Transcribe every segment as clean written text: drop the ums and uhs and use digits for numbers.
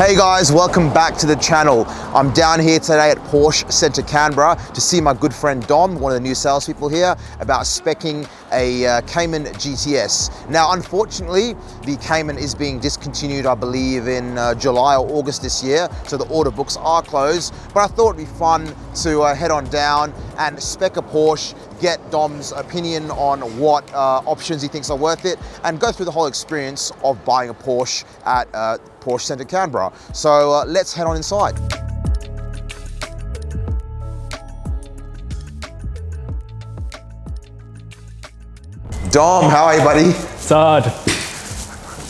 Hey guys, welcome back to the channel. I'm down here today at Porsche Centre Canberra to see my good friend Dom, one of the new salespeople here, about speccing a Cayman GTS. Now, unfortunately, the Cayman is being discontinued, I believe, in July or August this year, so the order books are closed. But I thought it'd be fun to head on down and spec a Porsche, get Dom's opinion on what options he thinks are worth it, and go through the whole experience of buying a Porsche at Porsche Centre Canberra. So let's head on inside. Dom, how are you, buddy? Saad,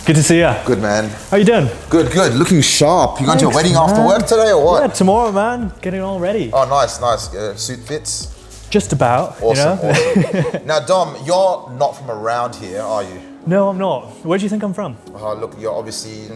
good to see you. Good, man. How you doing? Good, good. Looking sharp. You going to a wedding after work today or what? Yeah, tomorrow, man. Getting all ready. Oh, nice, nice. Suit fits? Just about, Awesome, you know? awesome. Now, Dom, you're not from around here, are you? No, I'm not. Where do you think I'm from? Look, you're obviously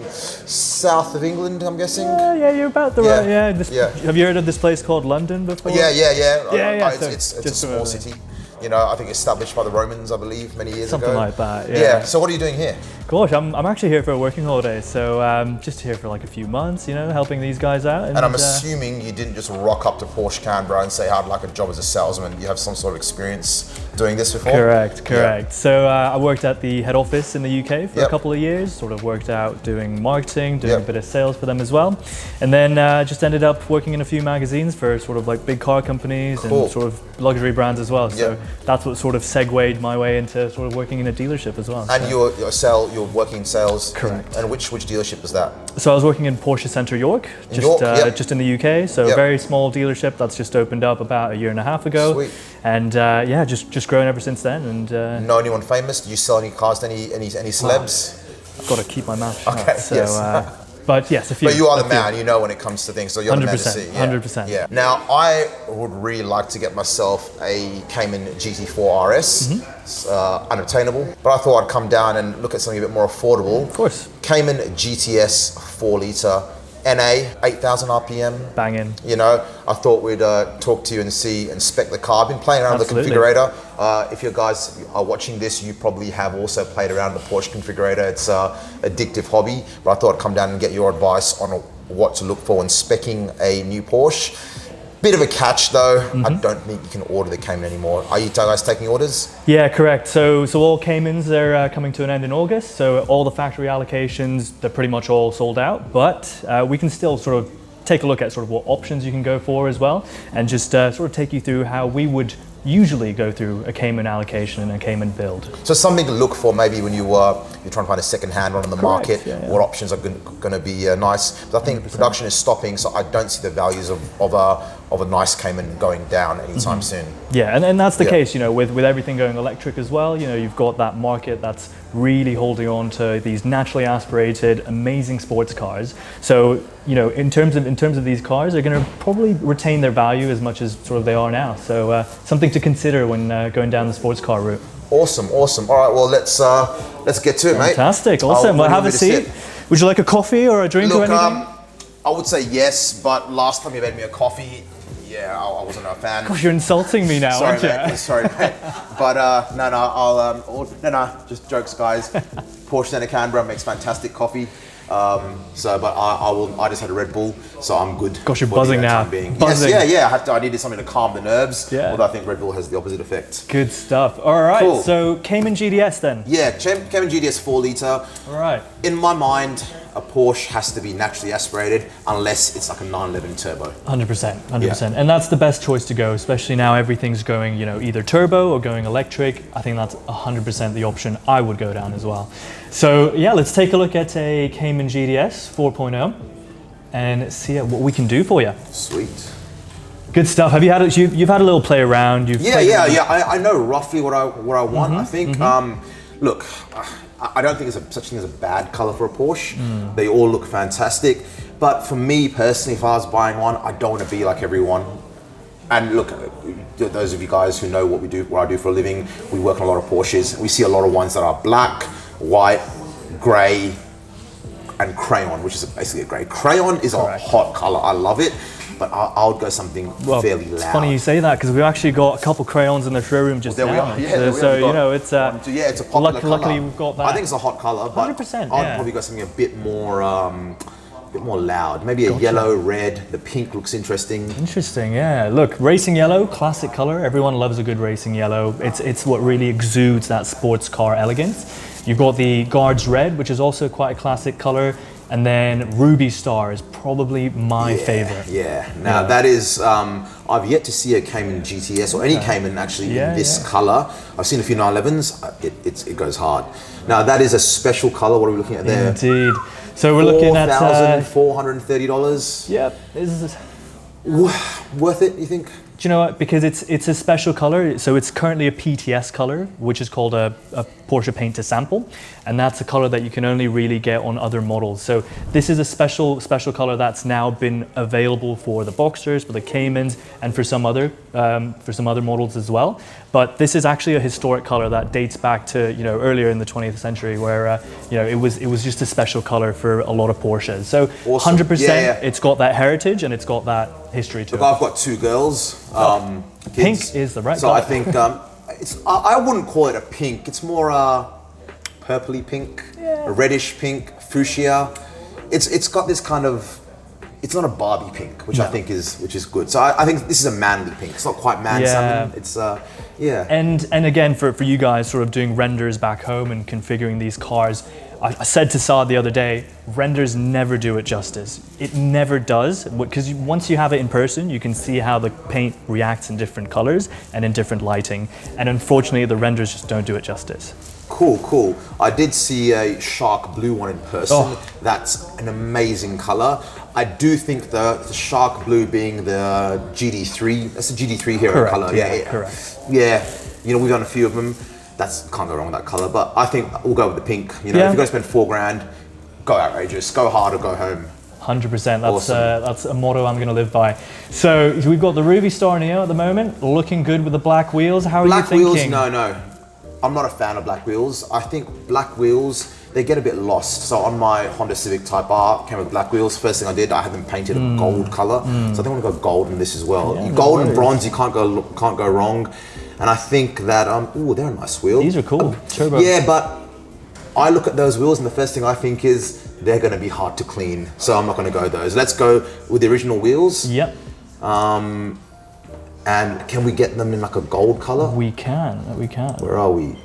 south of England, I'm guessing? Yeah, you're about the right, yeah. Have you heard of this place called London before? Yeah. So It's a small city. You know, I think established by the Romans, I believe, many years ago. Something like that, yeah. Yeah, so what are you doing here? Gosh, I'm actually here for a working holiday, so just here for like a few months, you know, helping these guys out. And I'm assuming you didn't just rock up to Porsche Canberra and say, I'd like a job as a salesman. You have some sort of experience doing this before? Correct. Yeah. So I worked at the head office in the UK for a couple of years, sort of worked out doing marketing, doing a bit of sales for them as well. And then just ended up working in a few magazines for sort of like big car companies and sort of luxury brands as well. So that's what sort of segued my way into sort of working in a dealership as well. And you're working in sales? Correct. And which dealership was that? So I was working in Porsche Centre York, just in the UK. So a very small dealership that's just opened up about a year and a half ago. Sweet. And just grown ever since then. And know anyone famous? Do you sell any cars to any celebs? I've got to keep my mouth shut. Okay, so, yes. But yes, a few. But you are the man, you know, when it comes to things, so you're the man to see. 100%. Yeah. Now, I would really like to get myself a Cayman GT4 RS. It's unobtainable, but I thought I'd come down and look at something a bit more affordable. Of course. Cayman GTS 4 litre, NA, 8,000 RPM. Banging. You know, I thought we'd talk to you and see and spec the car. I've been playing around with the configurator. If you guys are watching this, you probably have also played around with the Porsche configurator. It's an addictive hobby, but I thought I'd come down and get your advice on what to look for when speccing a new Porsche. Bit of a catch though, I don't think you can order the Cayman anymore. Are you guys taking orders? Yeah, correct. So all Caymans are coming to an end in August. So all the factory allocations, they're pretty much all sold out, but we can still sort of take a look at sort of what options you can go for as well, and just sort of take you through how we would usually go through a Cayman allocation and a Cayman build. So something to look for maybe when you're trying to find a second-hand one on the market, what options are going to be nice. But I think 100%. Production is stopping, so I don't see the values of a nice Cayman going down anytime soon. Yeah, and that's the case, you know, with everything going electric as well. You know, you've got that market that's really holding on to these naturally aspirated, amazing sports cars. So, you know, in terms of these cars, they're going to probably retain their value as much as sort of they are now. So something to consider when going down the sports car route. Awesome. All right, well let's get to it, mate. Fantastic, awesome. Well, have a seat. Would you like a coffee or a drink or anything? I would say yes, but last time you made me a coffee, I wasn't a fan. Gosh, you're insulting me now, aren't you? Sorry, mate. But just jokes, guys. Porsche Centre Canberra makes fantastic coffee. I just had a Red Bull, so I'm good. Gosh, you're buzzing now. Buzzing. Yes, I needed something to calm the nerves. Yeah. Although I think Red Bull has the opposite effect. Good stuff. All right. Cool. So Cayman GTS then. Yeah, Cayman GTS 4 litre. All right. In my mind, a Porsche has to be naturally aspirated unless it's like a 911 turbo. 100%. And that's the best choice to go, especially now everything's going, you know, either turbo or going electric. I think that's 100% the option I would go down as well. So yeah, let's take a look at a Cayman GTS 4.0 and see what we can do for you. Sweet. Good stuff. Have you had you've had a little play around? I know roughly what I want. I think. Look, I don't think there's such thing as a bad color for a Porsche. They all look fantastic. But for me personally, if I was buying one, I don't want to be like everyone. And look, those of you guys who know what I do for a living, we work on a lot of Porsches. We see a lot of ones that are black, white, grey, and crayon, which is basically a grey. Crayon is a hot color. I love it. But I would go something fairly loud. It's funny you say that because we've actually got a couple crayons in the showroom just now. We are. You know, it's it's a popular luckily color. we've got that. I think it's a hot color, but 100%. I'd probably go something a bit more bit more loud. Maybe a yellow, red. The pink looks interesting. Interesting, yeah. Look, racing yellow, classic color. Everyone loves a good racing yellow. It's what really exudes that sports car elegance. You've got the Guards red, which is also quite a classic color. And then Ruby Star is probably my favorite. Yeah. Now that is, I've yet to see a Cayman GTS or any Cayman actually in this color. I've seen a few 911s. It goes hard. Now that is a special color. What are we looking at there? Indeed. So we're looking at $4,430. Yep. This is worth it, you think? Do you know what? Because it's a special color. So it's currently a PTS color, which is called a Porsche Paint to Sample, and that's a color that you can only really get on other models. So this is a special color that's now been available for the Boxsters, for the Caymans, and for some other models as well. But this is actually a historic color that dates back to earlier in the 20th century, where it was just a special color for a lot of Porsches. So awesome. 100%, it's got that heritage and it's got that history to it. I've got two girls. Pink is the right so color. I think I wouldn't call it a pink. It's more purpley pink, a reddish pink, fuchsia. It's got this kind of. It's not a Barbie pink, which I think is good. So I think this is a manly pink. It's not quite man salmon. It's And again, for you guys sort of doing renders back home and configuring these cars, I said to Saad the other day, renders never do it justice. It never does, because once you have it in person, you can see how the paint reacts in different colors and in different lighting. And unfortunately, the renders just don't do it justice. Cool. I did see a shark blue one in person. That's an amazing color. I do think the shark blue being the GD3, that's the GD3 hero color. Correct. Yeah, we've done a few of them. Can't go wrong with that color, but I think we'll go with the pink. If you're gonna spend $4,000, go outrageous, go hard or go home. 100%. That's a motto I'm going to live by. So we've got the Ruby Star Neo at the moment, looking good with the black wheels. How are you thinking? Black wheels? No. I'm not a fan of black wheels. I think black wheels, they get a bit lost. So on my Honda Civic Type R, came with black wheels. First thing I did, I had them painted a gold color. So I think I'm gonna go gold in this as well. Gold and bronze, you can't go wrong. And I think that they're a nice wheel. These are cool. Turbo. Yeah, but I look at those wheels and the first thing I think is they're gonna be hard to clean. So I'm not gonna go those. Let's go with the original wheels. Yep. And can we get them in like a gold color? We can. Where are we?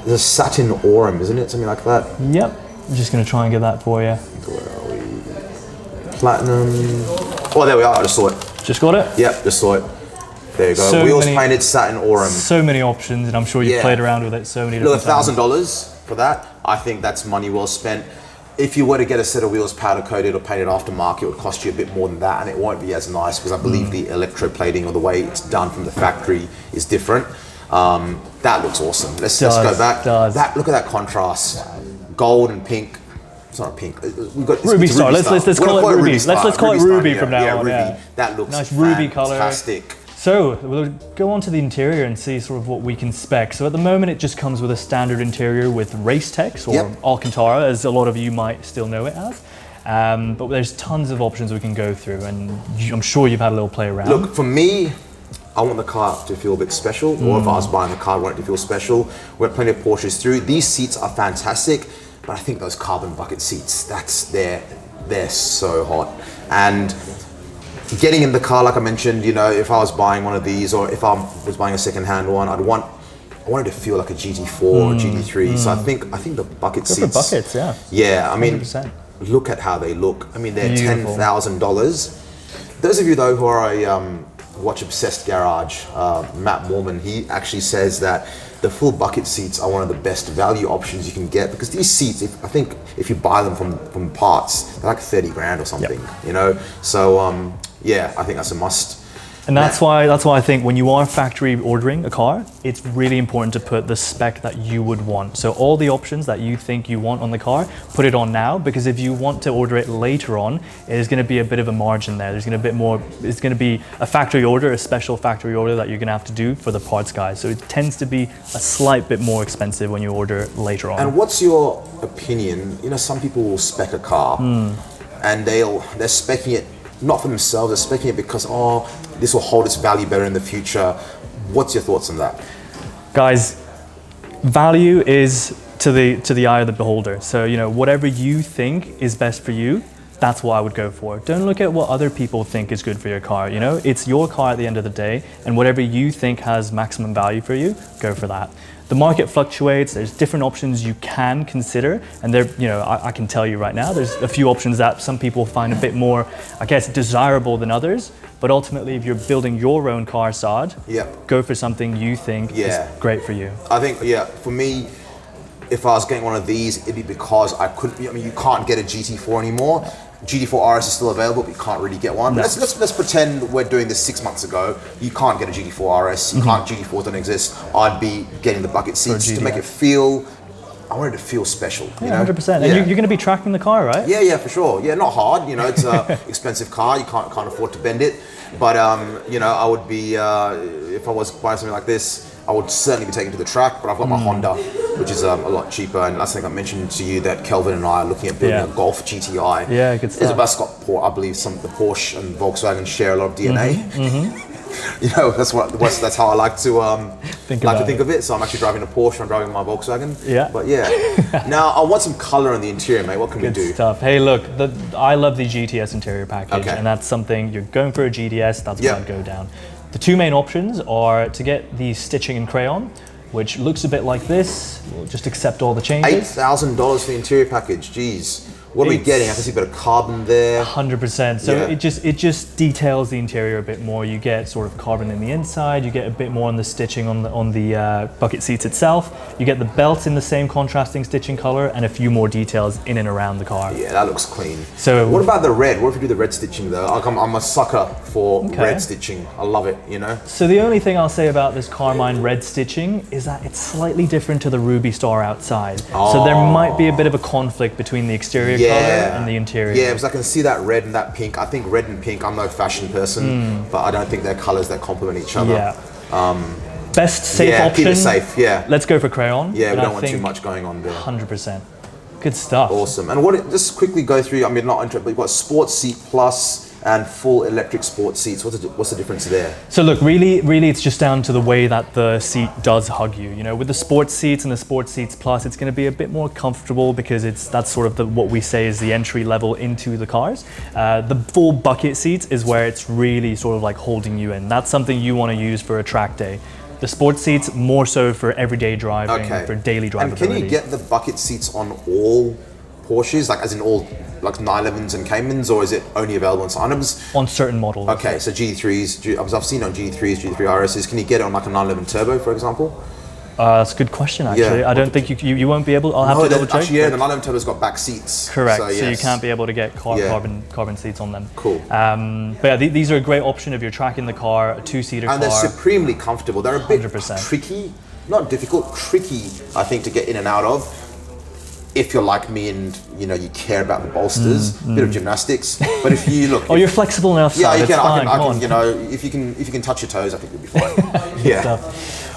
There's a satin aurum, isn't it? Something like that. Yep. I'm just gonna try and get that for you. Where are we? Platinum. Oh, there we are. I just saw it. Just got it? Yep, just saw it. There you go. Wheels painted satin aurum. So many options, and I'm sure you've played around with it so many different times. $1,000 for that. I think that's money well spent. If you were to get a set of wheels powder coated or painted aftermarket, it would cost you a bit more than that, and it won't be as nice because I believe the electroplating or the way it's done from the factory is different. That looks awesome. Let's go back. Look at that contrast, gold and pink. It's not pink. We've got Ruby Star. Let's call it Ruby. Let's call it Ruby from now on. Ruby. That looks nice ruby color. Fantastic. So we'll go on to the interior and see sort of what we can spec. So at the moment, it just comes with a standard interior with race text or Alcantara, as a lot of you might still know it as. But there's tons of options we can go through, and I'm sure you've had a little play around. Look, for me, I want the car to feel a bit special, or if I was buying the car, I want it to feel special. We have plenty of Porsches through. These seats are fantastic, but I think those carbon bucket seats, they're so hot. And getting in the car, like I mentioned, if I was buying one of these, or if I was buying a second-hand one, I wanted to feel like a GT4 or GT3. So I think the bucket seats. For buckets, yeah. Yeah, I mean, 100%. Look at how they look. I mean, they're $10,000. Those of you though who are a Watch Obsessed Garage, Matt Mormon, he actually says that the full bucket seats are one of the best value options you can get, because these seats, I think if you buy them from parts, they're like $30,000 or something. So yeah, I think that's a must. And that's why I think when you are factory ordering a car, it's really important to put the spec that you would want. So all the options that you think you want on the car, put it on now, because if you want to order it later on, there's going to be a bit of a margin there. There's going to be a bit more. It's going to be a factory order, a special factory order that you're going to have to do for the parts guys. So it tends to be a slight bit more expensive when you order later on. And what's your opinion? Some people will spec a car, and they're speccing it not for themselves, they're speccing it because this will hold its value better in the future. What's your thoughts on that? Guys, value is to the eye of the beholder. So, you know, whatever you think is best for you, that's what I would go for. Don't look at what other people think is good for your car, you know? It's your car at the end of the day, and whatever you think has maximum value for you, go for that. The market fluctuates, there's different options you can consider, and there, you know, I can tell you right now, there's a few options that some people find a bit more, I guess, desirable than others, but ultimately if you're building your own car, Saad, go for something you think is great for you. I think, for me, if I was getting one of these, it'd be because I couldn't, I mean, you can't get a GT4 anymore. GT4 RS is still available, but you can't really get one. No. Let's pretend we're doing this 6 months ago. You can't get a GT4 RS. You can't. GT4s don't exist. I'd be getting the bucket seats to make it feel. I wanted to feel special. You know? 100%. And you're going to be tracking the car, right? Yeah, for sure. Yeah, not hard. You know, it's an expensive car. You can't afford to bend it. But you know, I would be if I was buying something like this, I would certainly be taken to the track. But I've got my Honda, which is a lot cheaper. And last thing I mentioned to you that Kelvin and I are looking at building a Golf GTI. Yeah, good stuff. It's got, I believe, the Porsche and Volkswagen share a lot of DNA. You know, that's how I like to think of it. So I'm actually driving a Porsche. I'm driving my Volkswagen. Yeah. But yeah. Now I want some color on the interior, mate. What can we do? Good stuff. Hey, look, I love the GTS interior package, and that's something you're going for a GTS. That's where I'd go down. The two main options are to get the stitching in crayon, which looks a bit like this. We'll just accept all the changes. $8,000 for the interior package. Jeez. What are we getting? I can see a bit of carbon there. 100%. So it just details the interior a bit more. You get sort of carbon in the inside. You get a bit more on the stitching on the bucket seats itself. You get the belt in the same contrasting stitching color, and a few more details in and around the car. Yeah, that looks clean. So what about the red? What if we do the red stitching though? I'm a sucker for red stitching. I love it. You know. So the only thing I'll say about this Carmine red stitching is that it's slightly different to the Ruby Star outside. So there might be a bit of a conflict between the exterior color and the interior. Yeah, because I can see that red and that pink. I think red and pink, I'm no fashion person, but I don't think they're colors that complement each other. Best safe option. Keep it safe, Let's go for crayon. Yeah, we don't want too much going on there. 100%. Good stuff. Awesome. And just quickly go through, I mean, not interested, but you've got Sports Seat Plus and full electric sports seats. What's the difference there? So look, really it's just down to the way that the seat does hug you. You know, with the sports seats and the Sports Seats Plus, it's going to be a bit more comfortable because that's sort of what we say is the entry level into the cars. The full bucket seats is where it's really sort of like holding you in. That's something you want to use for a track day. The sports seats more so for everyday driving, for daily drivability. And can you get the bucket seats on all Porsches, like as in all like 911s and Caymans, or is it only available on Cyanoms? On certain models. Okay, so G3s, I've seen it on G3s, G3 RSs. Can you get it on like a 911 Turbo, for example? That's a good question, actually. I don't think you won't be able. I'll have to double check. Actually, the 911 Turbo's got back seats. Correct. So you can't be able to get carbon seats on them. Cool. But yeah, these are a great option if you're tracking the car, a two-seater car. And they're supremely comfortable. They're a bit tricky, not difficult, tricky, I think, to get in and out of. If you're like me and you know you care about the bolsters, bit of gymnastics. But if you look, you're flexible enough. Yeah, you can. I can. You know, if you can touch your toes, I think you'll be fine.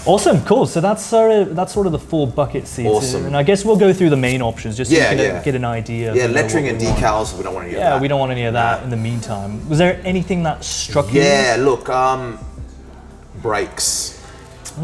Awesome, cool. So that's sort of the full bucket seats. Awesome. And I guess we'll go through the main options just so you can get an idea. Yeah, lettering and decals. We don't want any of that. Yeah, we don't want any of that in the meantime. Was there anything that struck you? Yeah, look, brakes.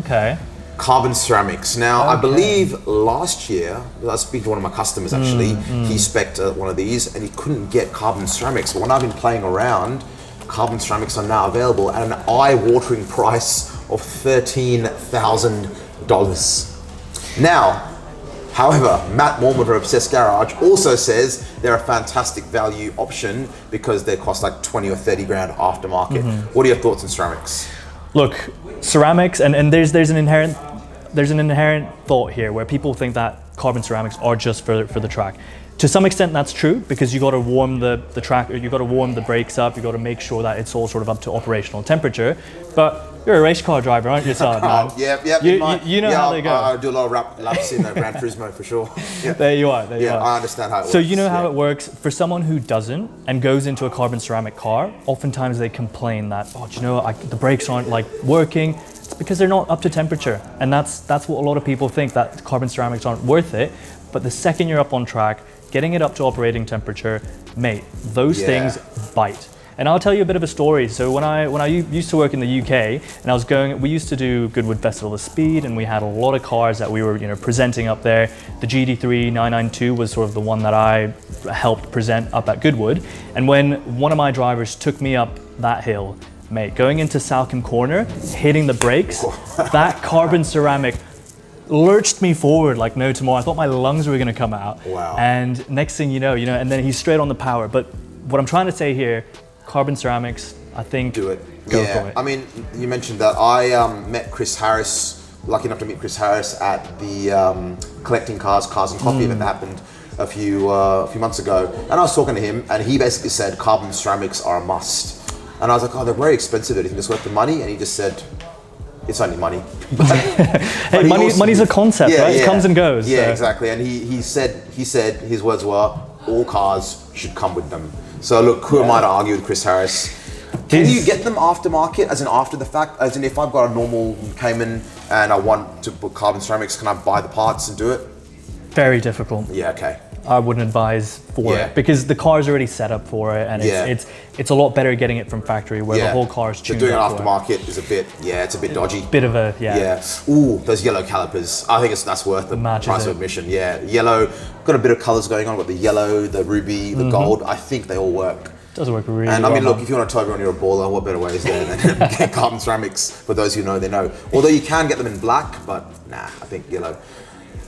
Okay. Carbon ceramics. Now, I believe last year, I was speaking to one of my customers actually, he spec'd one of these and he couldn't get carbon ceramics. But when I've been playing around, carbon ceramics are now available at an eye-watering price of $13,000. Now, however, Matt Mormon of Obsessed Garage also says they're a fantastic value option because they cost like 20 or 30 grand aftermarket. What are your thoughts on ceramics? Look, ceramics, and there's an inherent thought here where people think that carbon ceramics are just for the track. To some extent that's true because you got to warm the track, or you got to warm the brakes up, you got to make sure that it's all sort of up to operational temperature. But you're a race car driver, aren't you, Saad, man? Yep. You know how they go. I do a lot of laps in Gran Turismo for sure. There you are. I understand how it works. So you know how it works. For someone who doesn't and goes into a carbon ceramic car, oftentimes they complain that, oh, do you know, the brakes aren't like working. It's because they're not up to temperature. And that's what a lot of people think, that carbon ceramics aren't worth it. But the second you're up on track, getting it up to operating temperature, mate, those things bite. And I'll tell you a bit of a story. So when I used to work in the UK, and we used to do Goodwood Festival of Speed, and we had a lot of cars that we were presenting up there. The GT3 992 was sort of the one that I helped present up at Goodwood. And when one of my drivers took me up that hill, mate, going into Salcombe Corner, hitting the brakes, that carbon ceramic lurched me forward like no tomorrow. I thought my lungs were going to come out. Wow. And next thing you know, and then he's straight on the power. But what I'm trying to say here, carbon ceramics, I think, do it. Go for it. I mean, you mentioned that. I met Chris Harris, lucky enough to meet Chris Harris at the Collecting Cars and Coffee event that happened a few months ago. And I was talking to him, and he basically said carbon ceramics are a must. And I was like, oh, they're very expensive. Do you think it's worth the money? And he just said, it's only money. Hey, money's a concept, right? It comes and goes. Yeah, so. exactly. And he said his words were, all cars should come with them. So look, who am I to argue with Chris Harris? Can you get them aftermarket, as in after the fact? As in, if I've got a normal Cayman and I want to put carbon ceramics, can I buy the parts and do it? Very difficult. Yeah, okay. I wouldn't advise for it because the car's already set up for it, and it's a lot better getting it from factory where the whole car's tuned doing it up aftermarket is a bit, it's a bit dodgy. Bit of a, Ooh, those yellow calipers. I think that's worth the price of admission. Yeah, yellow, got a bit of colors going on with the yellow, the ruby, the gold. I think they all work. Does work really well. And I mean, look, if you want to tell everyone you're a baller, what better way is there than get carbon ceramics? For those who know, they know. Although you can get them in black, but nah, I think yellow.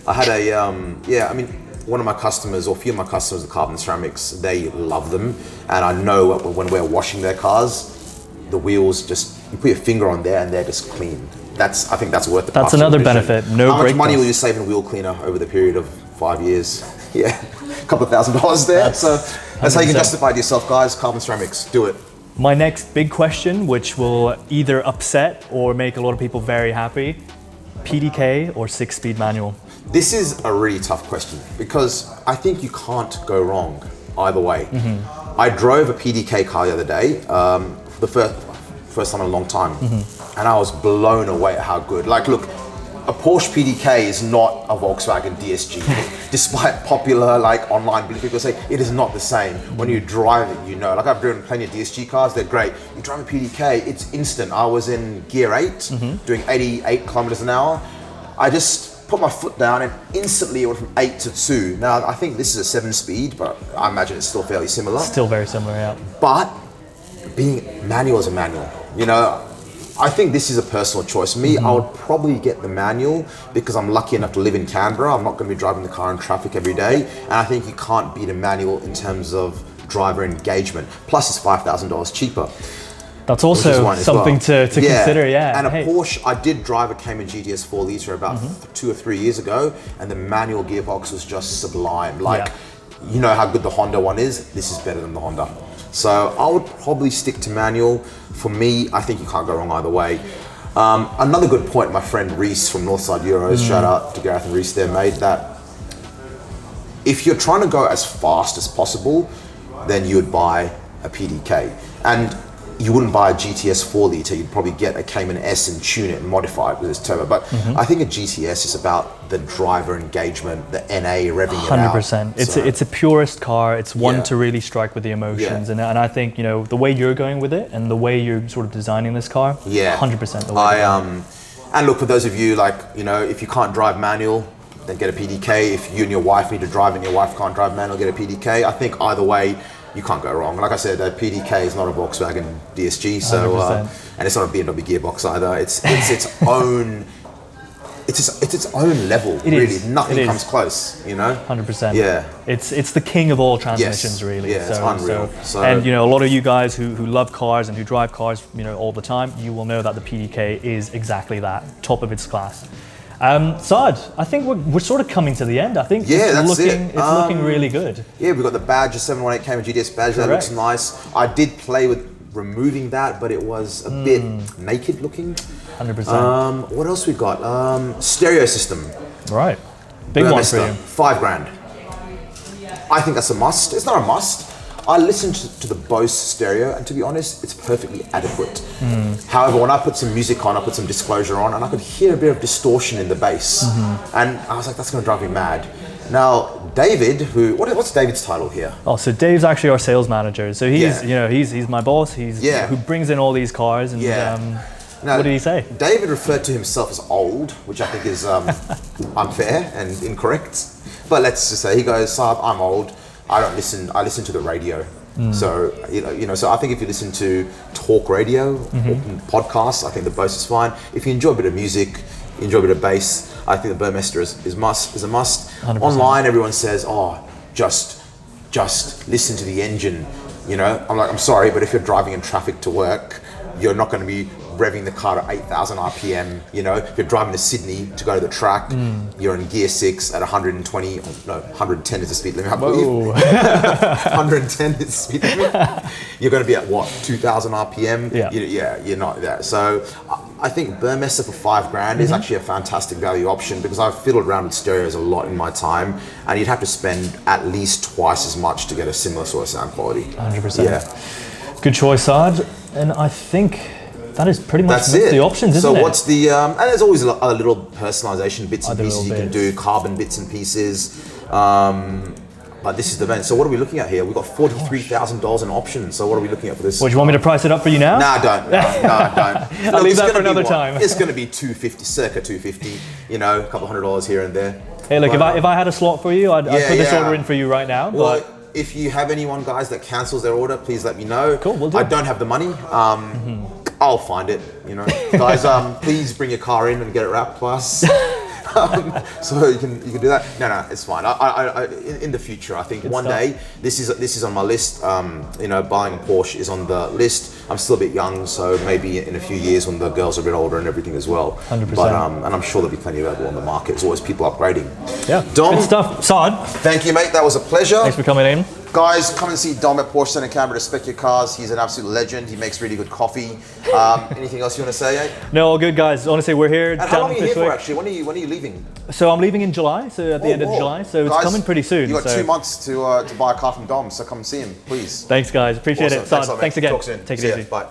I had I mean, one of my customers, or a few of my customers, the carbon ceramics, they love them. And I know when we're washing their cars, the wheels you put your finger on there and they're just clean. I think that's worth the price. That's another benefit. How much money will you save in wheel cleaner over the period of 5 years? Yeah, a couple of $1,000 there. So that's how you can justify it to yourself, guys. Carbon ceramics, do it. My next big question, which will either upset or make a lot of people very happy, PDK or 6-speed manual? This is a really tough question because I think you can't go wrong either way. I drove a PDK car the other day for the first time in a long time, and I was blown away at how good. Like, look, a Porsche PDK is not a Volkswagen DSG. Despite popular online belief, people say it is not the same. When you drive it, Like, I've driven plenty of DSG cars, they're great. You drive a PDK, it's instant. I was in gear 8, doing 88 kilometers an hour. I just put my foot down and instantly it went from 8 to 2. Now, I think this is a 7-speed, but I imagine it's still fairly similar. Still very similar, yeah. But being manual is a manual. I think this is a personal choice. Me, I would probably get the manual because I'm lucky enough to live in Canberra. I'm not going to be driving the car in traffic every day. And I think you can't beat a manual in terms of driver engagement. Plus, it's $5,000 cheaper. That's also something to consider, yeah. And a Porsche, I did drive a Cayman GTS 4 litre about 2 or 3 years ago, and the manual gearbox was just sublime. You know how good the Honda one is? This is better than the Honda. So I would probably stick to manual. For me, I think you can't go wrong either way. Another good point, my friend Reese from Northside Euros, shout out to Gareth and Reese there, made that if you're trying to go as fast as possible, then you would buy a PDK. And you wouldn't buy a GTS 4 litre, you'd probably get a Cayman S and tune it and modify it with its turbo. But I think a GTS is about the driver engagement, the NA revving it out. 100%. It's a purist car. It's one to really strike with the emotions. And I think, the way you're going with it and the way you're sort of designing this car, 100% the way. And look, for those of you if you can't drive manual, then get a PDK. If you and your wife need to drive and your wife can't drive manual, get a PDK. I think either way, you can't go wrong. Like I said, a PDK is not a Volkswagen DSG, so and it's not a BMW gearbox either. It's its own. It's its own level. Nothing comes close. 100%. Yeah. It's the king of all transmissions, really. Yeah, it's unreal. And a lot of you guys who love cars and who drive cars, all the time, you will know that the PDK is exactly that, top of its class. Saad, I think we're sort of coming to the end. I think it's looking really good. Yeah, we've got the badge, the 718 Cayman GTS badge. That looks nice. I did play with removing that, but it was a bit naked looking. 100%. What else we got? Stereo system. Right. Big one for you. $5,000. I think that's a must. It's not a must. I listened to the Bose stereo, and to be honest, it's perfectly adequate. However, when I put some music on, I put some disclosure on, and I could hear a bit of distortion in the bass. And I was like, that's going to drive me mad. Now, David, what's David's title here? Oh, so Dave's actually our sales manager. So he's, Yeah. he's my boss. He's who brings in all these cars. And Now, what did he say? David referred to himself as old, which I think is unfair and incorrect. But let's just say he goes, Saab, I'm old. I listen to the radio. So so I think if you listen to talk radio or podcasts, I think the Bose is fine. If you enjoy a bit of music, you enjoy a bit of bass, I think the Burmester is a must. 100%. Online, everyone says, just listen to the engine. I'm like, I'm sorry, but if you're driving in traffic to work, you're not going to be revving the car at 8,000 RPM. If you're driving to Sydney to go to the track, you're in gear 6 at 120, 110 is the speed limit, I believe. 110 is the speed limit. You're going to be at what, 2,000 RPM? Yeah. You're not there. So I think Burmester for $5,000 is actually a fantastic value option, because I've fiddled around with stereos a lot in my time, and you'd have to spend at least twice as much to get a similar sort of sound quality. 100%. Yeah. Good choice, Saad. And I think that is pretty much it. The options, isn't it? So what's the, and there's always a little personalization bits and pieces you can bits. do, carbon bits and pieces. But this is the event. So what are we looking at here? We've got $43,000 in options. So what are we looking at for this? Well, do you want me to price it up for you now? Nah, don't. No, don't. I'll leave that for another time. It's going to be circa 250. A couple $100 here and there. Hey, look, if I had a slot for you, I'd put this order in for you right now. Well, if you have anyone, guys, that cancels their order, please let me know. Cool, we'll do. I don't have the money. I'll find it. Guys, please bring your car in and get it wrapped for us. So you can do that. No, it's fine. I in the future, I think one day this is on my list. Buying a Porsche is on the list. I'm still a bit young, so maybe in a few years when the girls are a bit older and everything as well. 100%. But and I'm sure there'll be plenty available on the market. There's always people upgrading. Yeah. Dom, good stuff. Saad. Thank you, mate. That was a pleasure. Thanks for coming in. Guys, come and see Dom at Porsche Centre Canberra to spec your cars. He's an absolute legend. He makes really good coffee. Anything else you want to say, eh? No, all good, guys. Honestly, we're here. And how long are you here for, actually? When are you leaving? So I'm leaving in July, so at the end of July. So guys, it's coming pretty soon. You've got 2 months to buy a car from Dom, so come see him, please. Thanks, guys. Appreciate it. Thanks, Thanks again. Talk soon. Take it See ya. easy. Bye.